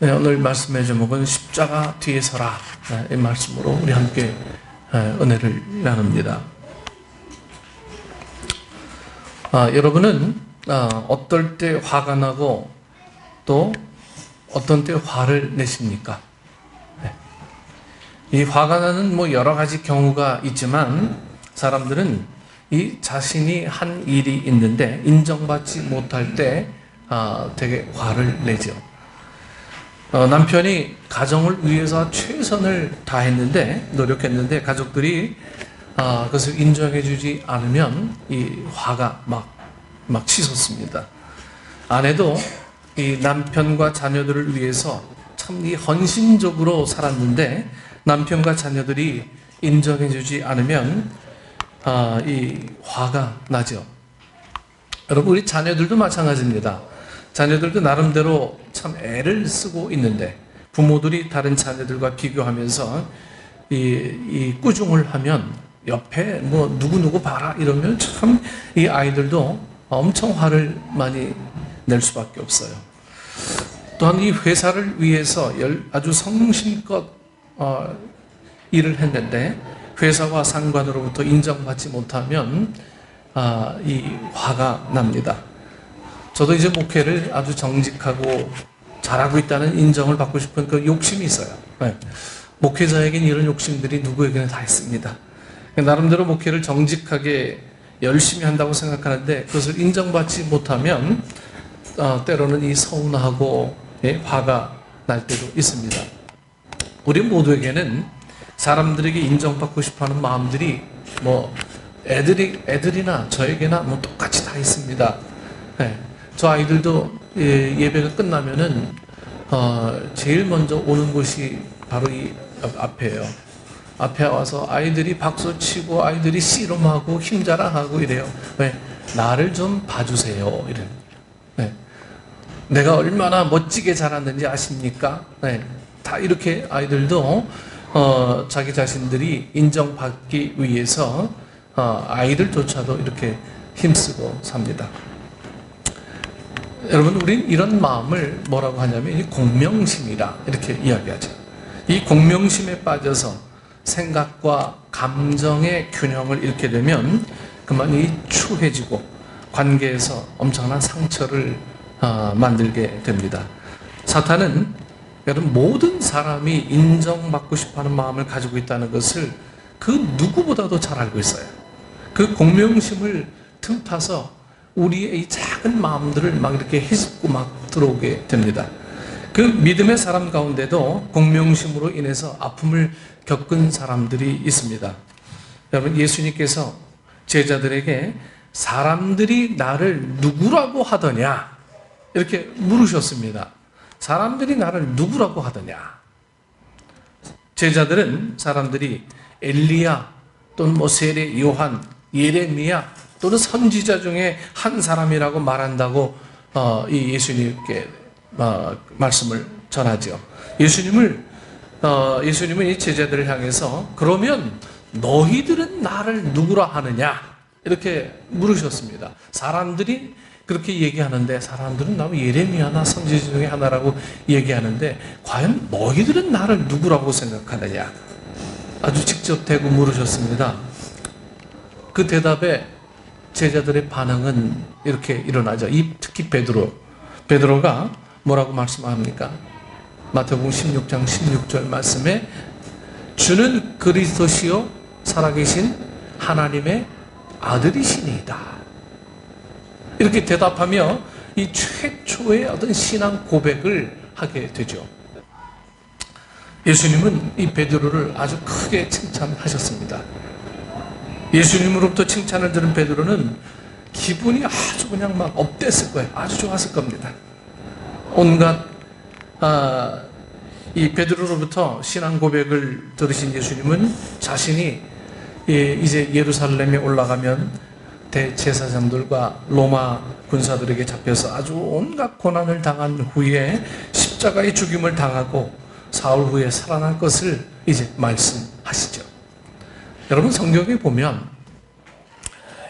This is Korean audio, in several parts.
네, 오늘 말씀의 제목은 십자가 뒤에 서라. 이 말씀으로 우리 함께 은혜를 나눕니다. 여러분은 어떨 때 화가 나고 또 어떤 때 화를 내십니까? 네. 이 화가 나는 여러 가지 경우가 있지만 사람들은 이 자신이 한 일이 있는데 인정받지 못할 때 되게 화를 내죠. 남편이 가정을 위해서 최선을 다했는데, 노력했는데, 가족들이 그것을 인정해주지 않으면 이 화가 막 치솟습니다. 아내도 이 남편과 자녀들을 위해서 참 이 헌신적으로 살았는데, 남편과 자녀들이 인정해주지 않으면 이 화가 나죠. 여러분, 우리 자녀들도 마찬가지입니다. 자녀들도 나름대로 참 애를 쓰고 있는데 부모들이 다른 자녀들과 비교하면서 이 꾸중을 하면 옆에 누구 봐라 이러면 참 이 아이들도 엄청 화를 많이 낼 수밖에 없어요. 또한 이 회사를 위해서 아주 성심껏 일을 했는데 회사와 상관으로부터 인정받지 못하면 이 화가 납니다. 저도 이제 목회를 아주 정직하고 잘하고 있다는 인정을 받고 싶은 그 욕심이 있어요. 네. 목회자에겐 이런 욕심들이 누구에게나 다 있습니다. 나름대로 목회를 정직하게 열심히 한다고 생각하는데 그것을 인정받지 못하면 때로는 이 서운하고 화가 날 때도 있습니다. 우리 모두에게는 사람들에게 인정받고 싶어하는 마음들이 애들이나 저에게나 똑같이 다 있습니다. 네. 저 아이들도 예배가 끝나면은 제일 먼저 오는 곳이 바로 이 앞에요. 앞에 와서 아이들이 박수치고 아이들이 씨름하고 힘자랑하고 이래요. 왜? 나를 좀 봐주세요. 이래. 네. 내가 얼마나 멋지게 자랐는지 아십니까? 네. 다 이렇게 아이들도 자기 자신들이 인정받기 위해서 아이들조차도 이렇게 힘쓰고 삽니다. 여러분, 우린 이런 마음을 뭐라고 하냐면 이 공명심이라 이렇게 이야기하죠. 이 공명심에 빠져서 생각과 감정의 균형을 잃게 되면 그만 이 추해지고 관계에서 엄청난 상처를 만들게 됩니다. 사탄은 여러분 모든 사람이 인정받고 싶어하는 마음을 가지고 있다는 것을 그 누구보다도 잘 알고 있어요. 그 공명심을 틈타서 우리의 이 작은 마음들을 막 이렇게 헤집고 막 들어오게 됩니다. 그 믿음의 사람 가운데도 공명심으로 인해서 아픔을 겪은 사람들이 있습니다. 여러분, 예수님께서 제자들에게 사람들이 나를 누구라고 하더냐 이렇게 물으셨습니다. 사람들이 나를 누구라고 하더냐. 제자들은 사람들이 엘리야 또는 세례 요한, 예레미야 또는 선지자 중에 한 사람이라고 말한다고 이 예수님께 말씀을 전하죠. 예수님은 이 제자들을 향해서 그러면 너희들은 나를 누구라 하느냐 이렇게 물으셨습니다. 사람들이 그렇게 얘기하는데 사람들은 나를 예레미야나 선지자 중에 하나라고 얘기하는데 과연 너희들은 나를 누구라고 생각하느냐 아주 직접 대고 물으셨습니다. 그 대답에 제자들의 반응은 이렇게 일어나죠. 특히 베드로가 뭐라고 말씀합니까? 마태복음 16장 16절 말씀에 주는 그리스도시요 살아계신 하나님의 아들이시니이다. 이렇게 대답하며 이 최초의 어떤 신앙 고백을 하게 되죠. 예수님은 이 베드로를 아주 크게 칭찬하셨습니다. 예수님으로부터 칭찬을 들은 베드로는 기분이 아주 그냥 막 업됐을 거예요. 아주 좋았을 겁니다. 온갖 이 베드로로부터 신앙 고백을 들으신 예수님은 자신이 이제 예루살렘에 올라가면 대제사장들과 로마 군사들에게 잡혀서 아주 온갖 고난을 당한 후에 십자가의 죽임을 당하고 사흘 후에 살아날 것을 이제 말씀하시죠. 여러분, 성경에 보면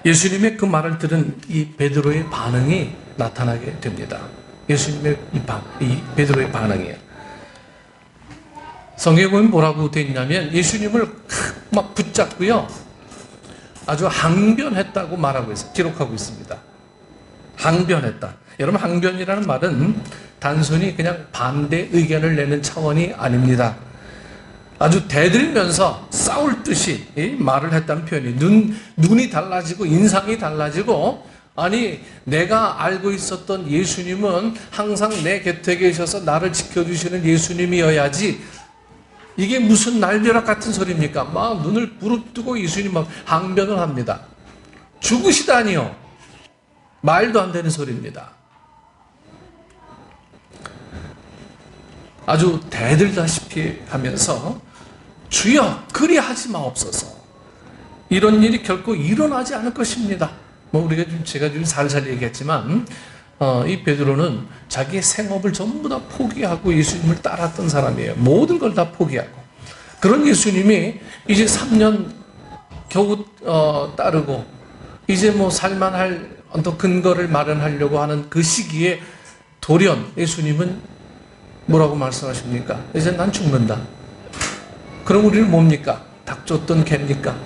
예수님의 그 말을 들은 이 베드로의 반응이 나타나게 됩니다. 예수님의 이 베드로의 반응이에요. 성경에 보면 뭐라고 되어 있냐면 예수님을 막 붙잡고요. 아주 항변했다고 말하고 있어요. 기록하고 있습니다. 항변했다. 여러분, 항변이라는 말은 단순히 그냥 반대 의견을 내는 차원이 아닙니다. 아주 대들면서 싸울 듯이 말을 했다는 표현이 눈이 달라지고 인상이 달라지고, 아니 내가 알고 있었던 예수님은 항상 내 곁에 계셔서 나를 지켜주시는 예수님이어야지 이게 무슨 날벼락 같은 소리입니까? 막 눈을 부릅뜨고 예수님 막 항변을 합니다. 죽으시다니요. 말도 안 되는 소리입니다. 아주 대들다시피 하면서 주여 그리하지 마옵소서. 이런 일이 결코 일어나지 않을 것입니다. 제가 지금 살살 얘기했지만 이 베드로는 자기의 생업을 전부 다 포기하고 예수님을 따랐던 사람이에요. 모든 걸 다 포기하고. 그런 예수님이 이제 3년 겨우 따르고 이제 살만할 어떤 근거를 마련하려고 하는 그 시기에 돌연 예수님은 뭐라고 말씀하십니까? 이제 난 죽는다. 그럼 우리는 뭡니까? 닭 쫓던 개입니까?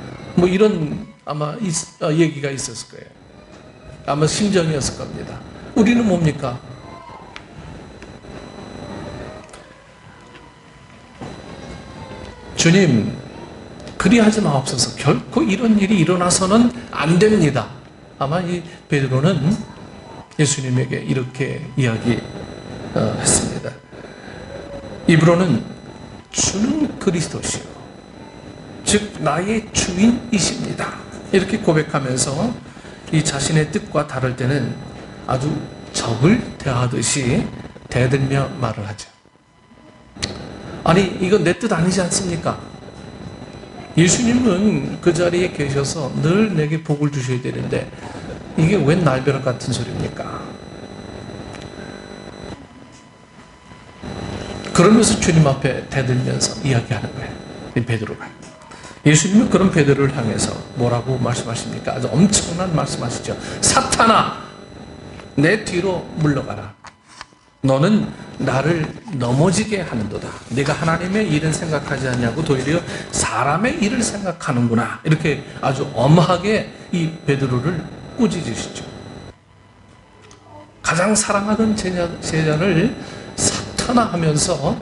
이런 아마 얘기가 있었을 거예요. 아마 심정이었을 겁니다. 우리는 뭡니까? 주님, 그리하지 마옵소서. 결코 이런 일이 일어나서는 안 됩니다. 아마 이 베드로는 예수님에게 이렇게 이야기했습니다. 입으로는 주는 그리스도시요, 즉 나의 주인이십니다. 이렇게 고백하면서 이 자신의 뜻과 다를 때는 아주 적을 대하듯이 대들며 말을 하죠. 아니 이건 내 뜻 아니지 않습니까? 예수님은 그 자리에 계셔서 늘 내게 복을 주셔야 되는데 이게 웬 날벼락 같은 소리입니까? 그러면서 주님 앞에 대들면서 이야기하는 거예요. 이 베드로가. 예수님은 그런 베드로를 향해서 뭐라고 말씀하십니까? 아주 엄청난 말씀하시죠. 사탄아, 내 뒤로 물러가라. 너는 나를 넘어지게 하는도다. 네가 하나님의 일은 생각하지 않냐고 도리어 사람의 일을 생각하는구나. 이렇게 아주 엄하게 이 베드로를 꾸짖으시죠. 가장 사랑하던 제자를 사탄아 하면서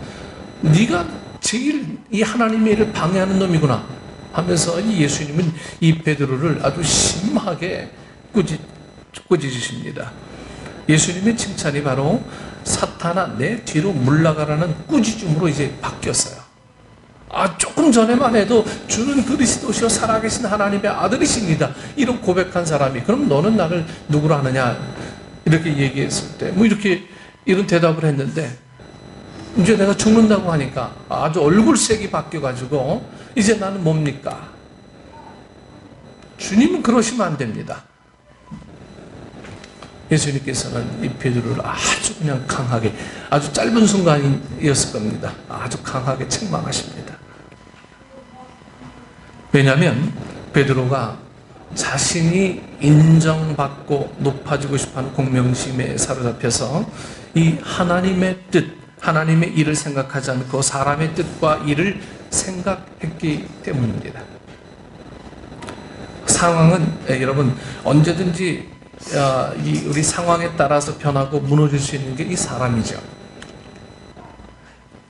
네가 제일 이 하나님의 일을 방해하는 놈이구나 하면서 이 예수님은 이 베드로를 아주 심하게 꾸짖으십니다. 예수님의 칭찬이 바로 사탄아 내 뒤로 물러가라는 꾸짖음으로 이제 바뀌었어요. 조금 전에만 해도 주는 그리스도시요 살아계신 하나님의 아들이십니다. 이런 고백한 사람이 그럼 너는 나를 누구로 하느냐 이렇게 얘기했을 때 이런 대답을 했는데 이제 내가 죽는다고 하니까 아주 얼굴색이 바뀌어가지고 이제 나는 뭡니까? 주님은 그러시면 안 됩니다. 예수님께서는 이 베드로를 아주 그냥 강하게, 아주 짧은 순간이었을 겁니다. 아주 강하게 책망하십니다. 왜냐하면 베드로가 자신이 인정받고 높아지고 싶어하는 공명심에 사로잡혀서 이 하나님의 뜻, 하나님의 일을 생각하지 않고 사람의 뜻과 일을 생각했기 때문입니다. 상황은 여러분 언제든지 우리 상황에 따라서 변하고 무너질 수 있는 게 이 사람이죠.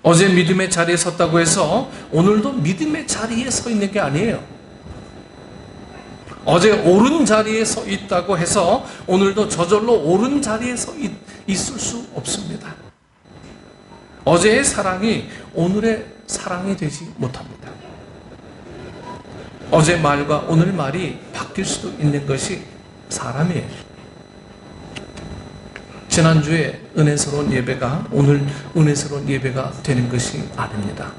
어제 믿음의 자리에 섰다고 해서 오늘도 믿음의 자리에 서 있는 게 아니에요. 어제 옳은 자리에 서 있다고 해서 오늘도 저절로 옳은 자리에 서 있을 수 없습니다. 어제의 사랑이 오늘의 사랑이 되지 못합니다. 어제 말과 오늘 말이 바뀔 수도 있는 것이 사람이에요. 지난주에 은혜스러운 예배가 오늘 은혜스러운 예배가 되는 것이 아닙니다.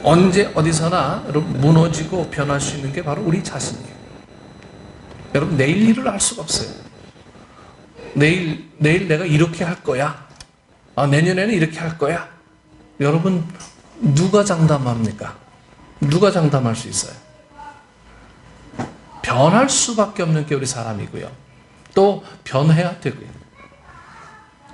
언제 어디서나 여러분 무너지고 변할 수 있는 게 바로 우리 자신이에요. 여러분 내일 일을 알 수가 없어요. 내일 내가 이렇게 할 거야. 내년에는 이렇게 할 거야. 여러분 누가 장담합니까? 누가 장담할 수 있어요? 변할 수밖에 없는 게 우리 사람이고요. 또 변해야 되고요.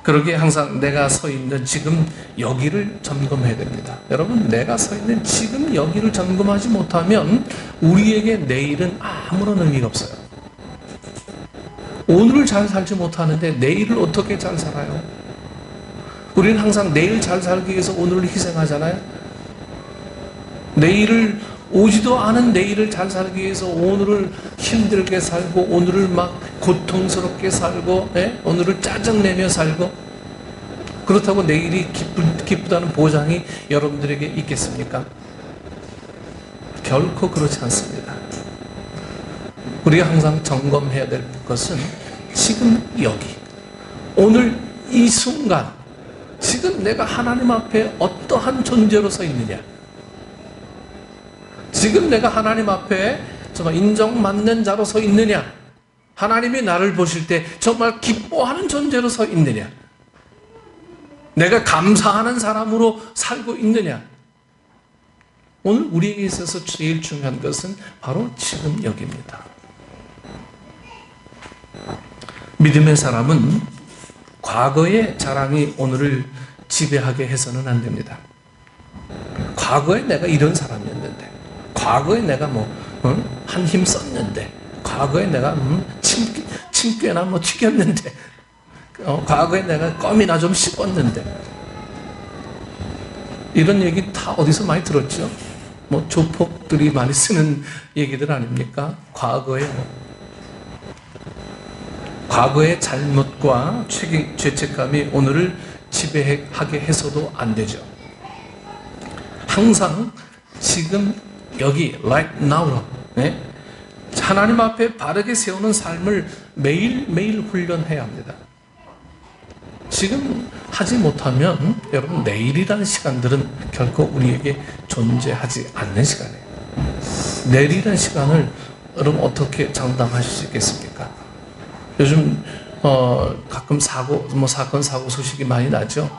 그러기에 항상 내가 서 있는 지금 여기를 점검해야 됩니다. 여러분, 내가 서 있는 지금 여기를 점검하지 못하면 우리에게 내일은 아무런 의미가 없어요. 오늘을 잘 살지 못하는데 내일을 어떻게 잘 살아요? 우리는 항상 내일 잘 살기 위해서 오늘을 희생하잖아요. 내일을 오지도 않은 내일을 잘 살기 위해서 오늘을 힘들게 살고 오늘을 막 고통스럽게 살고 오늘을 짜증내며 살고, 그렇다고 내일이 기쁘다는 보장이 여러분들에게 있겠습니까? 결코 그렇지 않습니다. 우리가 항상 점검해야 될 것은 지금 여기, 오늘 이 순간, 지금 내가 하나님 앞에 어떠한 존재로 서 있느냐, 지금 내가 하나님 앞에 정말 인정받는 자로 서 있느냐, 하나님이 나를 보실 때 정말 기뻐하는 존재로 서 있느냐, 내가 감사하는 사람으로 살고 있느냐. 오늘 우리에게 있어서 제일 중요한 것은 바로 지금 여기입니다. 믿음의 사람은 과거의 자랑이 오늘을 지배하게 해서는 안 됩니다. 과거에 내가 이런 사람이었는데, 과거에 내가 한 힘 썼는데, 과거에 내가 침꽤나 튀겼는데, 과거에 내가 껌이나 좀 씹었는데, 이런 얘기 다 어디서 많이 들었죠? 조폭들이 많이 쓰는 얘기들 아닙니까? 과거의 잘못과 죄책감이 오늘을 지배하게 해서도 안 되죠. 항상 지금 여기 right now, 하나님 앞에 바르게 세우는 삶을 매일매일 훈련해야 합니다. 지금 하지 못하면 여러분, 내일이라는 시간들은 결코 우리에게 존재하지 않는 시간이에요. 내일이라는 시간을 여러분 어떻게 장담하실 수 있겠습니까? 요즘 가끔 사건 사고 소식이 많이 나죠.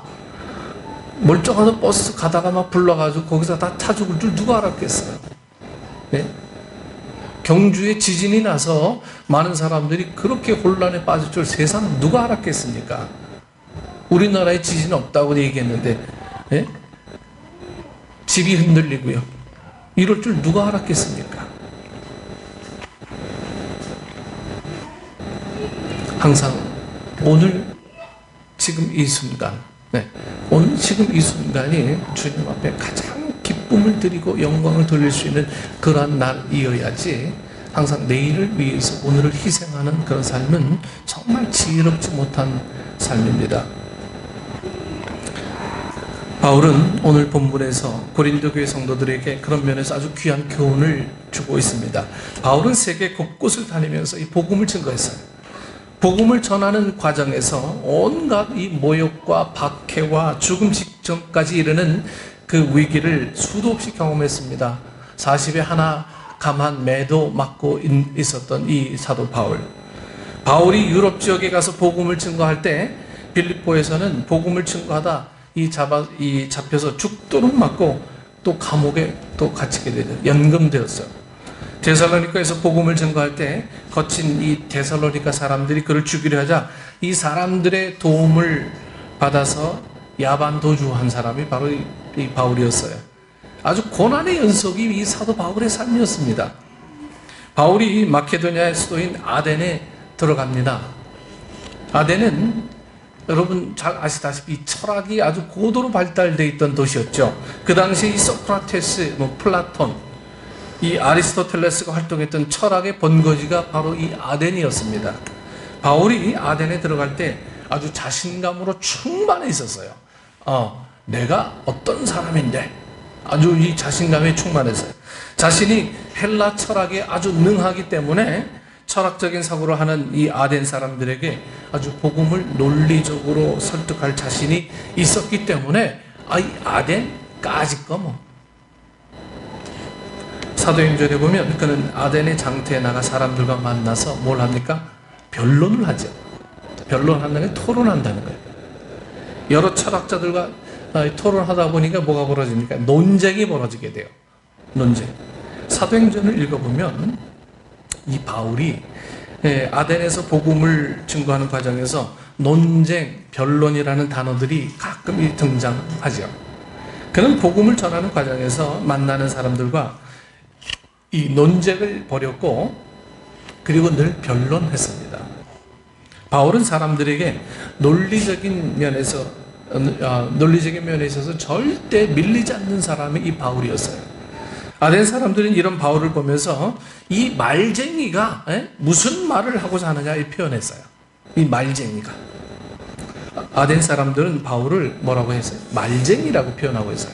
멀쩡한 버스 가다가 막 불러가지고 거기서 다 타 죽을 줄 누가 알았겠어요? 네? 경주에 지진이 나서 많은 사람들이 그렇게 혼란에 빠질 줄 세상 누가 알았겠습니까? 우리나라에 지진 없다고 얘기했는데, 네? 집이 흔들리고요. 이럴 줄 누가 알았겠습니까? 항상 오늘 지금 이 순간, 오늘 지금 이 순간이 주님 앞에 가장 기쁨을 드리고 영광을 돌릴 수 있는 그러한 날이어야지, 항상 내일을 위해서 오늘을 희생하는 그런 삶은 정말 지혜롭지 못한 삶입니다. 바울은 오늘 본문에서 고린도 교회 성도들에게 그런 면에서 아주 귀한 교훈을 주고 있습니다. 바울은 세계 곳곳을 다니면서 이 복음을 증거했어요. 복음을 전하는 과정에서 온갖 이 모욕과 박해와 죽음 직전까지 이르는 그 위기를 수도 없이 경험했습니다. 40에 하나 감한 매도 맞고 있었던 이 사도 바울. 바울이 유럽 지역에 가서 복음을 증거할 때 빌립보에서는 복음을 증거하다 잡혀서 죽도록 맞고 또 감옥에 또 갇히게 되죠. 연금되었어요. 데살로니가에서 복음을 증거할 때 거친 이 데살로니가 사람들이 그를 죽이려 하자 이 사람들의 도움을 받아서 야반 도주한 사람이 바로 이 바울이었어요. 아주 고난의 연속이 이 사도 바울의 삶이었습니다. 바울이 마케도니아의 수도인 아덴에 들어갑니다. 아덴은 여러분 잘 아시다시피 철학이 아주 고도로 발달되어 있던 도시였죠. 그 당시 이 소크라테스, 플라톤, 이 아리스토텔레스가 활동했던 철학의 본거지가 바로 이 아덴이었습니다. 바울이 아덴에 들어갈 때 아주 자신감으로 충만해 있었어요. 내가 어떤 사람인데, 아주 이 자신감에 충만했어요. 자신이 헬라 철학에 아주 능하기 때문에 철학적인 사고를 하는 이 아덴 사람들에게 아주 복음을 논리적으로 설득할 자신이 있었기 때문에 이 아덴까지 거 사도행전에 보면 그는 아덴의 장터에 나가 사람들과 만나서 뭘 합니까? 변론을 하죠. 변론한다는 게 토론한다는 거예요. 여러 철학자들과 토론하다 보니까 뭐가 벌어집니까? 논쟁이 벌어지게 돼요. 논쟁. 사도행전을 읽어보면 이 바울이 아덴에서 복음을 증거하는 과정에서 논쟁, 변론이라는 단어들이 가끔 등장하죠. 그는 복음을 전하는 과정에서 만나는 사람들과 이 논쟁을 벌였고, 그리고 늘 변론했습니다. 바울은 사람들에게 논리적인 면에 있어서 절대 밀리지 않는 사람이 이 바울이었어요. 아덴 사람들은 이런 바울을 보면서 이 말쟁이가 무슨 말을 하고자 하느냐 이 표현했어요. 이 말쟁이가. 아덴 사람들은 바울을 뭐라고 했어요? 말쟁이라고 표현하고 있어요.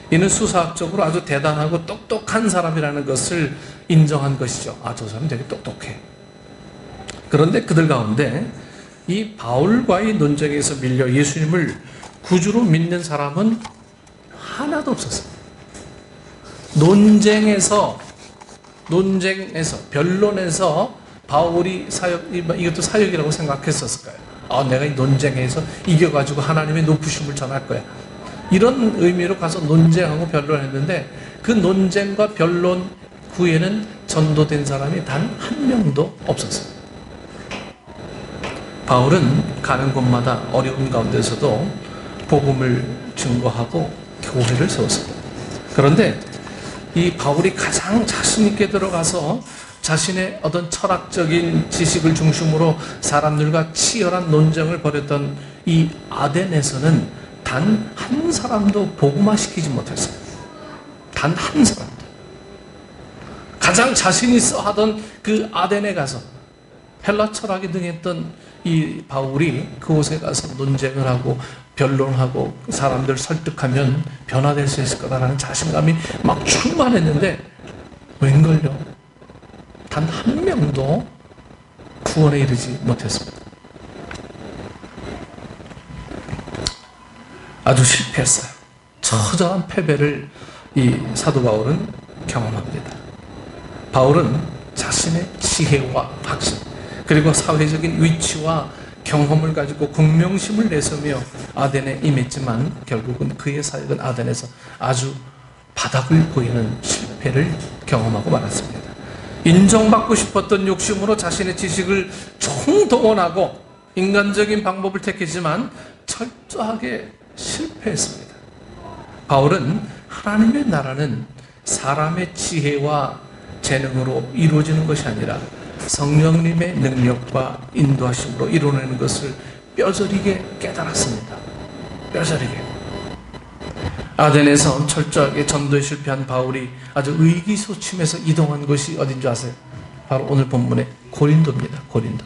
이는 수사학적으로 아주 대단하고 똑똑한 사람이라는 것을 인정한 것이죠. 아, 저 사람 되게 똑똑해. 그런데 그들 가운데 이 바울과의 논쟁에서 밀려 예수님을 구주로 믿는 사람은 하나도 없었어요. 논쟁에서 변론에서 바울이 이것도 사역이라고 생각했었을 거예요. 아, 내가 이 논쟁에서 이겨가지고 하나님의 높으심을 전할 거야. 이런 의미로 가서 논쟁하고 변론했는데, 그 논쟁과 변론 후에는 전도된 사람이 단 한 명도 없었어요. 바울은 가는 곳마다 어려운 가운데서도 복음을 증거하고 교회를 세웠습니다. 그런데 이 바울이 가장 자신 있게 들어가서 자신의 어떤 철학적인 지식을 중심으로 사람들과 치열한 논쟁을 벌였던 이 아덴에서는 단 한 사람도 복음화시키지 못했어요. 단 한 사람도. 가장 자신 있어 하던 그 아덴에 가서 헬라 철학에 등했던 이 바울이 그곳에 가서 논쟁을 하고 변론하고 사람들 설득하면 변화될 수 있을 거다라는 자신감이 막 충만했는데, 웬걸요? 단 한 명도 구원에 이르지 못했습니다. 아주 실패했어요. 처절한 패배를 이 사도 바울은 경험합니다. 바울은 자신의 지혜와 확신, 그리고 사회적인 위치와 경험을 가지고 공명심을 내세우며 아덴에 임했지만, 결국은 그의 사역은 아덴에서 아주 바닥을 보이는 실패를 경험하고 말았습니다. 인정받고 싶었던 욕심으로 자신의 지식을 총동원하고 인간적인 방법을 택했지만 철저하게 실패했습니다. 바울은 하나님의 나라는 사람의 지혜와 재능으로 이루어지는 것이 아니라 성령님의 능력과 인도하심으로 이루어내는 것을 뼈저리게 깨달았습니다. 뼈저리게. 아덴에서 철저하게 전도에 실패한 바울이 아주 의기소침해서 이동한 곳이 어딘지 아세요? 바로 오늘 본문의 고린도입니다. 고린도.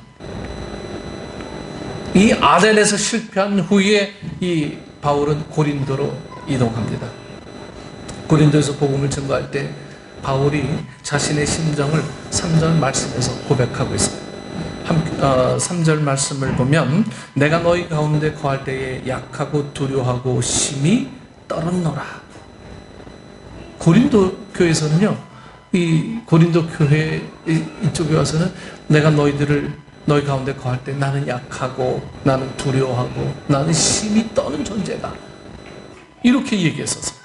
이 아덴에서 실패한 후에 이 바울은 고린도로 이동합니다. 고린도에서 복음을 증거할 때 바울이 자신의 심정을 3절 말씀에서 고백하고 있어요. 3절 말씀을 보면, 내가 너희 가운데 거할 때에 약하고 두려워하고 심히 떨었노라. 고린도 교회에서는요, 이 고린도 교회 이쪽에 와서는 내가 너희 가운데 거할 때 나는 약하고 나는 두려워하고 나는 심히 떠는 존재다, 이렇게 얘기했어서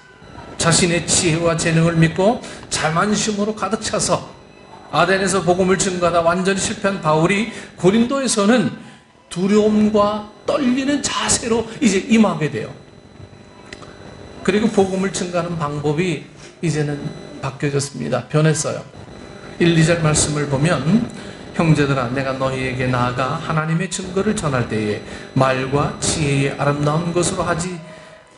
자신의 지혜와 재능을 믿고 자만심으로 가득 차서 아덴에서 복음을 증거하다 완전히 실패한 바울이 고린도에서는 두려움과 떨리는 자세로 이제 임하게 돼요. 그리고 복음을 증거하는 방법이 이제는 바뀌어졌습니다. 변했어요. 1, 2절 말씀을 보면, 형제들아 내가 너희에게 나아가 하나님의 증거를 전할 때에 말과 지혜의 아름다운 것으로 하지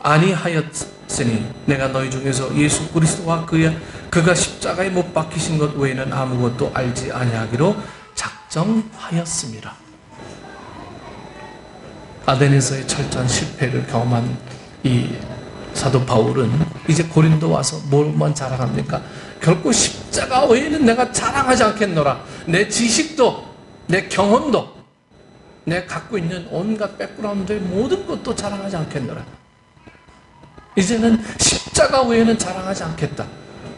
아니하였으니 내가 너희 중에서 예수 그리스도와 그가 십자가에 못 박히신 것 외에는 아무것도 알지 아니하기로 작정하였습니다. 아덴에서의 철저한 실패를 경험한 이 사도 바울은 이제 고린도 와서 뭘만 자랑합니까? 결코 십자가 외에는 내가 자랑하지 않겠노라. 내 지식도, 내 경험도, 내 갖고 있는 온갖 백그라운드의 모든 것도 자랑하지 않겠노라. 이제는 십자가 외에는 자랑하지 않겠다.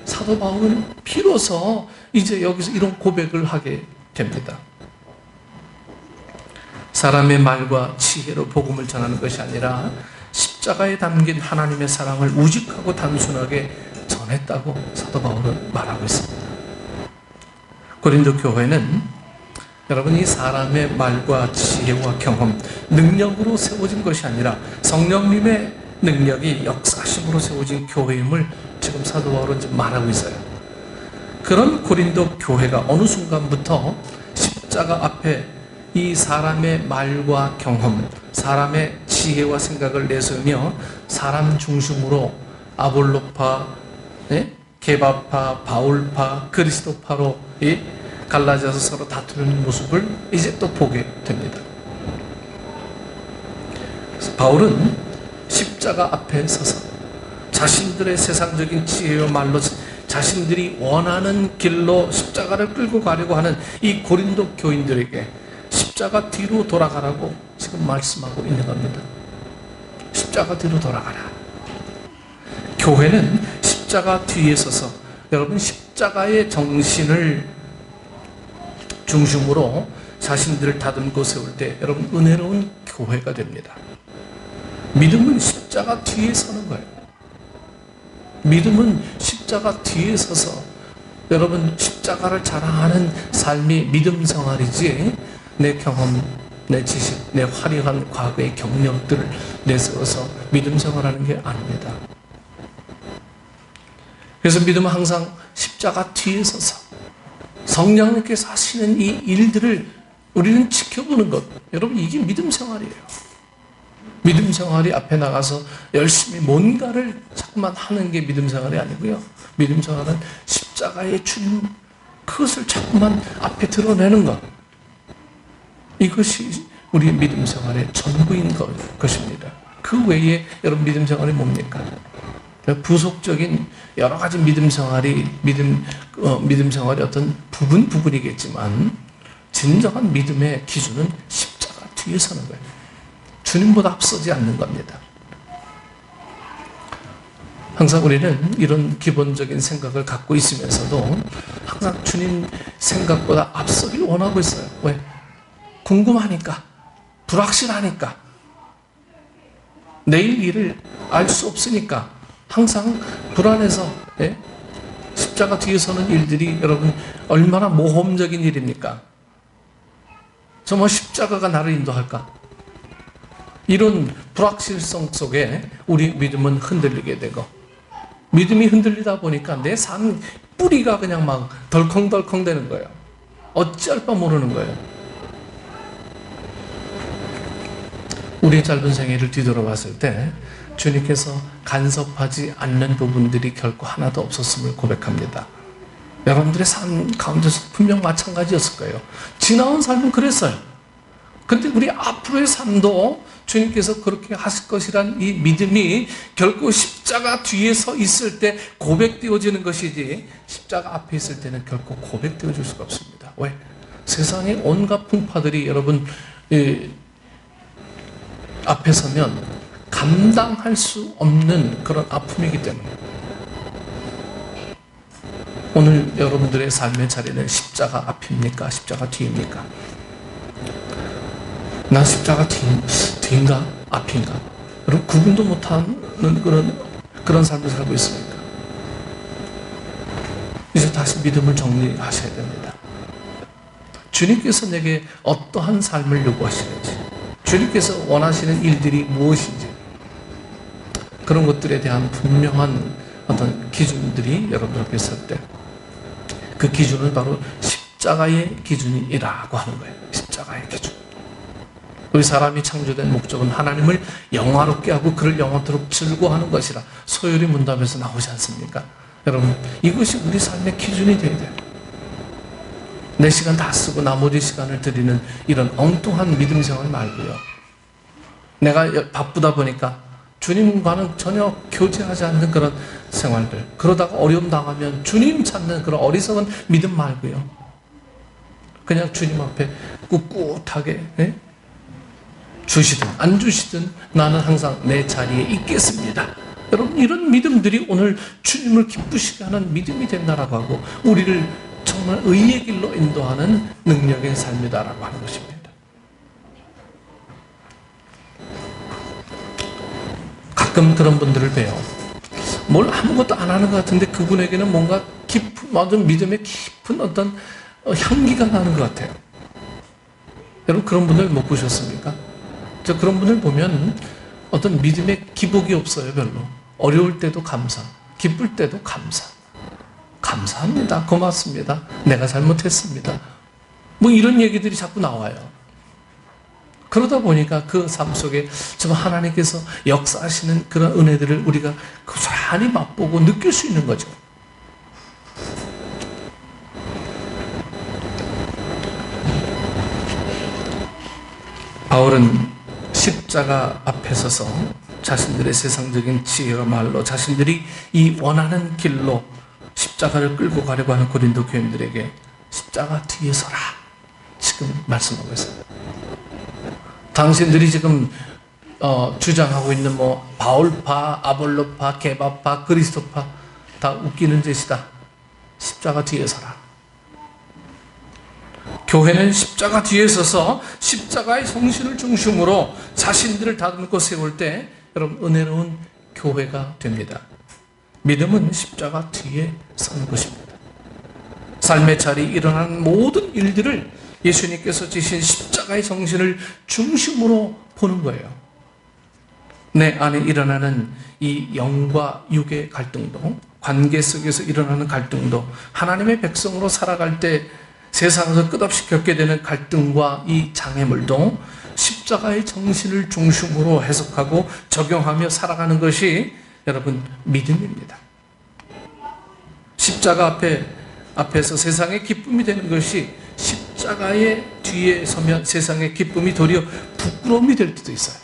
사도 바울은 비로소 이제 여기서 이런 고백을 하게 됩니다. 사람의 말과 지혜로 복음을 전하는 것이 아니라 십자가에 담긴 하나님의 사랑을 우직하고 단순하게 전했다고 사도 바울은 말하고 있습니다. 고린도 교회는 여러분, 이 사람의 말과 지혜와 경험, 능력으로 세워진 것이 아니라 성령님의 능력이 역사심으로 세워진 교회임을 지금 사도 바울은 지금 말하고 있어요. 그런 고린도 교회가 어느 순간부터 십자가 앞에 이 사람의 말과 경험, 사람의 지혜와 생각을 내세우며 사람 중심으로 아볼로파, 게바파, 바울파, 그리스도파로 갈라져서 서로 다투는 모습을 이제 또 보게 됩니다. 바울은 십자가 앞에 서서 자신들의 세상적인 지혜와 말로 자신들이 원하는 길로 십자가를 끌고 가려고 하는 이 고린도 교인들에게 십자가 뒤로 돌아가라고 지금 말씀하고 있는 겁니다. 십자가 뒤로 돌아가라. 교회는 십자가 뒤에 서서 여러분 십자가의 정신을 중심으로 자신들을 다듬고 세울 때 여러분 은혜로운 교회가 됩니다. 믿음은 십자가 뒤에 서는 거예요. 믿음은 십자가 뒤에 서서 여러분 십자가를 자랑하는 삶이 믿음 생활이지 내 경험, 내 지식, 내 화려한 과거의 경력들을 내세워서 믿음 생활하는 게 아닙니다. 그래서 믿음은 항상 십자가 뒤에 서서 성령님께서 하시는 이 일들을 우리는 지켜보는 것. 여러분, 이게 믿음 생활이에요. 믿음 생활이 앞에 나가서 열심히 뭔가를 자꾸만 하는 게 믿음 생활이 아니고요. 믿음 생활은 십자가의 주님, 그것을 자꾸만 앞에 드러내는 것. 이것이 우리의 믿음 생활의 전부인 것입니다. 그 외에 여러분 믿음 생활이 뭡니까? 부속적인 여러 가지 믿음 생활이 믿음 생활이 어떤 부분이겠지만 진정한 믿음의 기준은 십자가 뒤에 서는 거예요. 주님보다 앞서지 않는 겁니다. 항상 우리는 이런 기본적인 생각을 갖고 있으면서도 항상 주님 생각보다 앞서길 원하고 있어요. 왜? 궁금하니까, 불확실하니까, 내일 일을 알 수 없으니까 항상 불안해서 십자가 뒤에 서는 일들이 여러분 얼마나 모험적인 일입니까? 정말 십자가가 나를 인도할까? 이런 불확실성 속에 우리 믿음은 흔들리게 되고 믿음이 흔들리다 보니까 내 삶 뿌리가 그냥 막 덜컹덜컹 되는 거예요. 어찌할 바 모르는 거예요. 우리의 짧은 생애를 뒤돌아봤을 때 주님께서 간섭하지 않는 부분들이 결코 하나도 없었음을 고백합니다. 여러분들의 삶 가운데서 분명 마찬가지였을 거예요. 지나온 삶은 그랬어요. 근데 우리 앞으로의 삶도 주님께서 그렇게 하실 것이란 이 믿음이 결코 십자가 뒤에 서 있을 때 고백되어지는 것이지 십자가 앞에 있을 때는 결코 고백되어질 수가 없습니다. 왜? 세상의 온갖 풍파들이 여러분 앞에 서면 감당할 수 없는 그런 아픔이기 때문에 오늘 여러분들의 삶의 자리는 십자가 앞입니까? 십자가 뒤입니까? 나 십자가 뒤인가? 앞인가? 여러분 구분도 못하는 그런 삶을 살고 있습니까? 이제 다시 믿음을 정리하셔야 됩니다. 주님께서 내게 어떠한 삶을 요구하시는지, 주님께서 원하시는 일들이 무엇인지, 그런 것들에 대한 분명한 어떤 기준들이 여러분 앞에 있을 때 그 기준은 바로 십자가의 기준이라고 하는 거예요. 십자가의 기준. 우리 사람이 창조된 목적은 하나님을 영화롭게 하고 그를 영원토록 즐거워하는 것이라 소요리 문답에서 나오지 않습니까? 여러분, 이것이 우리 삶의 기준이 되어야 돼요. 내 시간 다 쓰고 나머지 시간을 드리는 이런 엉뚱한 믿음 생활 말고요. 내가 바쁘다 보니까 주님과는 전혀 교제하지 않는 그런 생활들, 그러다가 어려움 당하면 주님 찾는 그런 어리석은 믿음 말고요. 그냥 주님 앞에 꿋꿋하게 주시든 안 주시든 나는 항상 내 자리에 있겠습니다. 여러분, 이런 믿음들이 오늘 주님을 기쁘시게 하는 믿음이 된다라고 하고 우리를 정말 의의 길로 인도하는 능력의 삶이다라고 하는 것입니다. 가끔 그런 분들을 봬요. 뭘 아무것도 안 하는 것 같은데 그분에게는 뭔가 깊은, 믿음의 깊은 어떤 향기가 나는 것 같아요. 여러분 그런 분들 못 보셨습니까? 저 그런 분들 보면 어떤 믿음의 기복이 없어요. 별로. 어려울 때도 감사, 기쁠 때도 감사. 감사합니다. 고맙습니다. 내가 잘못했습니다. 뭐 이런 얘기들이 자꾸 나와요. 그러다 보니까 그 삶 속에 좀 하나님께서 역사하시는 그런 은혜들을 우리가 고스란히 맛보고 느낄 수 있는 거죠. 바울은 십자가 앞에 서서 자신들의 세상적인 지혜와 말로 자신들이 이 원하는 길로 십자가를 끌고 가려고 하는 고린도 교인들에게 십자가 뒤에 서라 지금 말씀하고 있어요. 당신들이 지금 주장하고 있는 뭐 바울파, 아볼로파, 게바파, 그리스도파 다 웃기는 짓이다. 십자가 뒤에 서라. 교회는 십자가 뒤에 서서 십자가의 성신을 중심으로 자신들을 다듬고 세울 때 여러분 은혜로운 교회가 됩니다. 믿음은 십자가 뒤에 서는 것입니다. 삶의 자리에 일어나는 모든 일들을 예수님께서 지신 십자가의 정신을 중심으로 보는 거예요. 내 안에 일어나는 이 영과 육의 갈등도, 관계 속에서 일어나는 갈등도, 하나님의 백성으로 살아갈 때 세상에서 끝없이 겪게 되는 갈등과 이 장애물도 십자가의 정신을 중심으로 해석하고 적용하며 살아가는 것이 여러분 믿음입니다. 십자가 앞에서 세상의 기쁨이 되는 것이 십자가의 뒤에 서면 세상의 기쁨이 도리어 부끄러움이 될 때도 있어요.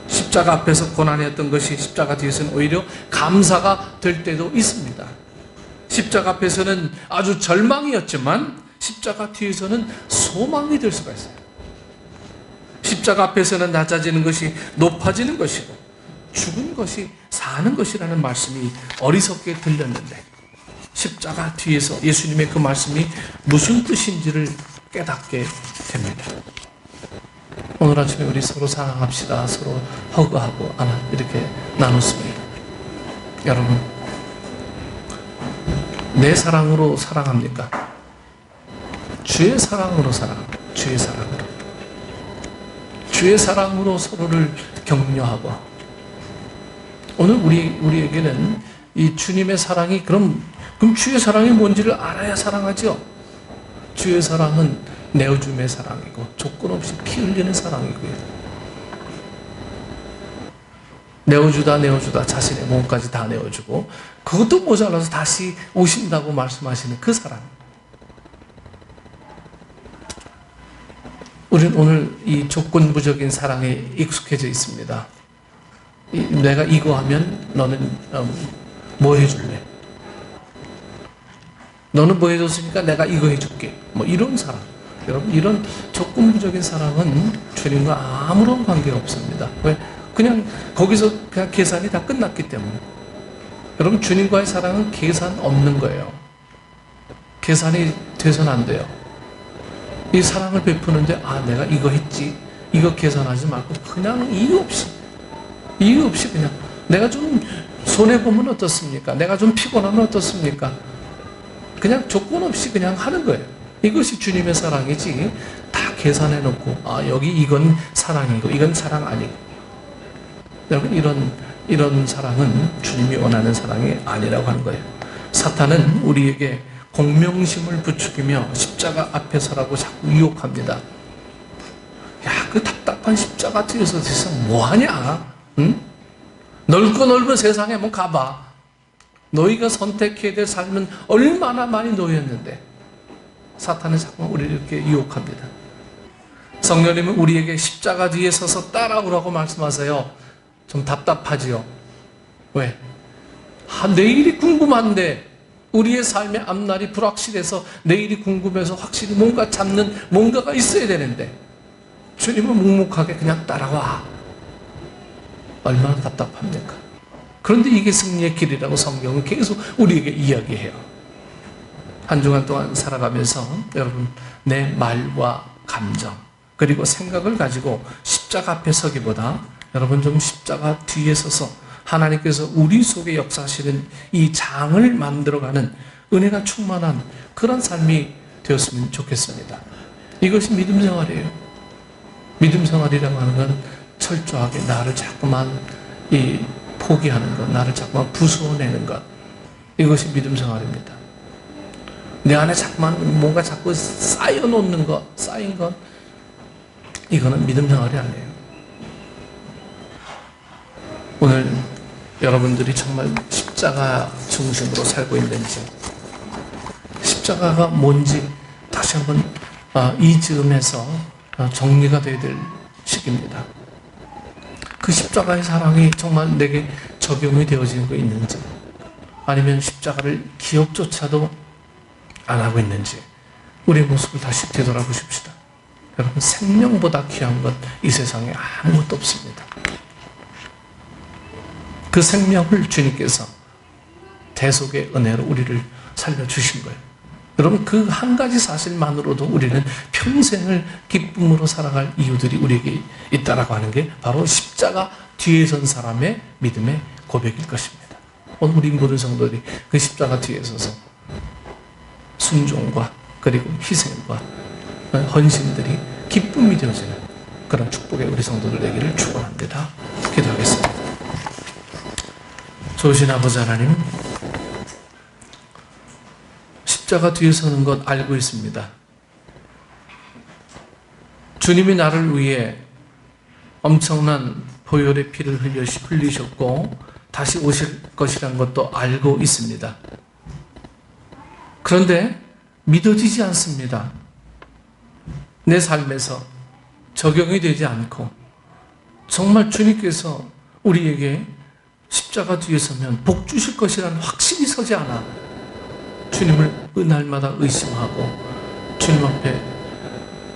십자가 앞에서 고난이었던 것이 십자가 뒤에서는 오히려 감사가 될 때도 있습니다. 십자가 앞에서는 아주 절망이었지만 십자가 뒤에서는 소망이 될 수가 있어요. 십자가 앞에서는 낮아지는 것이 높아지는 것이고 죽은 것이 사는 것이라는 말씀이 어리석게 들렸는데 십자가 뒤에서 예수님의 그 말씀이 무슨 뜻인지를 깨닫게 됩니다. 오늘 아침에 우리 서로 사랑합시다. 서로 허그하고 이렇게 나눴습니다. 여러분, 내 사랑으로 사랑합니까? 주의 사랑으로 사랑합니다. 주의 사랑으로. 주의 사랑으로 서로를 격려하고. 오늘 우리에게는 이 주님의 사랑이 그럼 주의 사랑이 뭔지를 알아야 사랑하죠. 주의 사랑은 내어줌의 사랑이고 조건 없이 피 흘리는 사랑이고요. 내어주다 자신의 몸까지 다 내어주고 그것도 모자라서 다시 오신다고 말씀하시는 그 사랑. 우리는 오늘 이 조건부적인 사랑에 익숙해져 있습니다. 내가 이거 하면 너는 뭐 해줄래? 너는 뭐 해줬으니까 내가 이거 해줄게. 뭐 이런 사랑. 여러분 이런 조건부적인 사랑은 주님과 아무런 관계가 없습니다. 왜? 그냥 거기서 그냥 계산이 다 끝났기 때문에. 여러분 주님과의 사랑은 계산 없는 거예요. 계산이 돼서는 안 돼요. 이 사랑을 베푸는데 내가 이거 했지. 이거 계산하지 말고 그냥 이유 없이 그냥 내가 좀 손해보면 어떻습니까? 내가 좀 피곤하면 어떻습니까? 그냥 조건 없이 그냥 하는 거예요. 이것이 주님의 사랑이지 다 계산해놓고 여기 이건 사랑이고 이건 사랑 아니고. 여러분 이런 사랑은 주님이 원하는 사랑이 아니라고 하는 거예요. 사탄은 우리에게 공명심을 부추기며 십자가 앞에 서라고 자꾸 유혹합니다. 그 답답한 십자가 뒤에서 뭐하냐? 응? 넓은 세상에 한번 가봐. 너희가 선택해야 될 삶은 얼마나 많이 놓였는데. 사탄은 자꾸 우리를 이렇게 유혹합니다. 성령님은 우리에게 십자가 뒤에 서서 따라오라고 말씀하세요. 좀 답답하지요? 왜? 내일이 궁금한데 우리의 삶의 앞날이 불확실해서 내일이 궁금해서 확실히 뭔가 잡는 뭔가가 있어야 되는데 주님은 묵묵하게 그냥 따라와. 얼마나 답답합니까? 그런데 이게 승리의 길이라고 성경은 계속 우리에게 이야기해요. 한 주간 동안 살아가면서 여러분 내 말과 감정 그리고 생각을 가지고 십자가 앞에 서기보다 여러분 좀 십자가 뒤에 서서 하나님께서 우리 속에 역사하시는 이 장을 만들어가는 은혜가 충만한 그런 삶이 되었으면 좋겠습니다. 이것이 믿음 생활이에요. 믿음 생활이라고 하는 건 철저하게 나를 자꾸만 포기하는 것, 나를 자꾸만 부수어내는 것, 이것이 믿음 생활입니다. 내 안에 자꾸만 뭔가 자꾸 쌓여놓는 것, 쌓인 것, 이거는 믿음 생활이 아니에요. 오늘 여러분들이 정말 십자가 중심으로 살고 있는지, 십자가가 뭔지 다시 한번 이 즈음에서 정리가 되어야 될 시기입니다. 그 십자가의 사랑이 정말 내게 적용이 되어지고 있는지, 아니면 십자가를 기억조차도 안 하고 있는지, 우리의 모습을 다시 되돌아보십시다. 여러분, 생명보다 귀한 것 이 세상에 아무것도 없습니다. 그 생명을 주님께서 대속의 은혜로 우리를 살려주신 거예요. 여러분, 그 한 가지 사실만으로도 우리는 평생을 기쁨으로 살아갈 이유들이 우리에게 있다라고 하는 게 바로 십자가 뒤에 선 사람의 믿음의 고백일 것입니다. 오늘 우리 모든 성도들이 그 십자가 뒤에 서서 순종과 그리고 희생과 헌신들이 기쁨이 되어지는 그런 축복의 우리 성도들 되기를 축원합니다. 기도하겠습니다. 좋으신 아버지 하나님, 십자가 뒤에 서는 것 알고 있습니다. 주님이 나를 위해 엄청난 보혈의 피를 흘리셨고 다시 오실 것이라는 것도 알고 있습니다. 그런데 믿어지지 않습니다. 내 삶에서 적용이 되지 않고 정말 주님께서 우리에게 십자가 뒤에 서면 복 주실 것이라는 확신이 서지 않아 주님을 날마다 의심하고 주님 앞에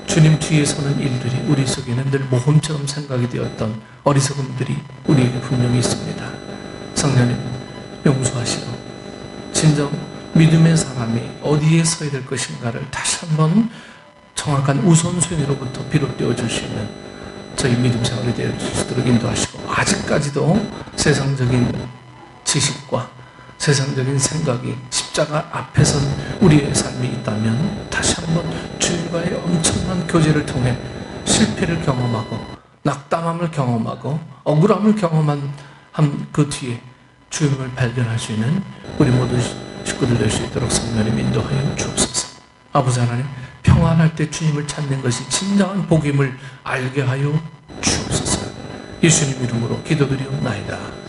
주님 뒤에 서는 일들이 우리 속에는 늘 모험처럼 생각이 되었던 어리석음들이 우리에게 분명히 있습니다. 성령님, 용서하시고 진정 믿음의 사람이 어디에 서야 될 것인가를 다시 한번 정확한 우선순위로부터 비롯되어 줄 수 있는 저희 믿음 생활이 될 수 있도록 인도하시고, 아직까지도 세상적인 지식과 세상적인 생각이 십자가 앞에 선 우리의 삶이 있다면 다시 한번 주님과의 엄청난 교제를 통해 실패를 경험하고 낙담함을 경험하고 억울함을 경험한 그 뒤에 주님을 발견할 수 있는 우리 모든 식구들 될 수 있도록 성령님 인도하여 주옵소서. 아버지 하나님, 평안할 때 주님을 찾는 것이 진정한 복임을 알게 하여 주옵소서. 예수님 이름으로 기도드리옵나이다.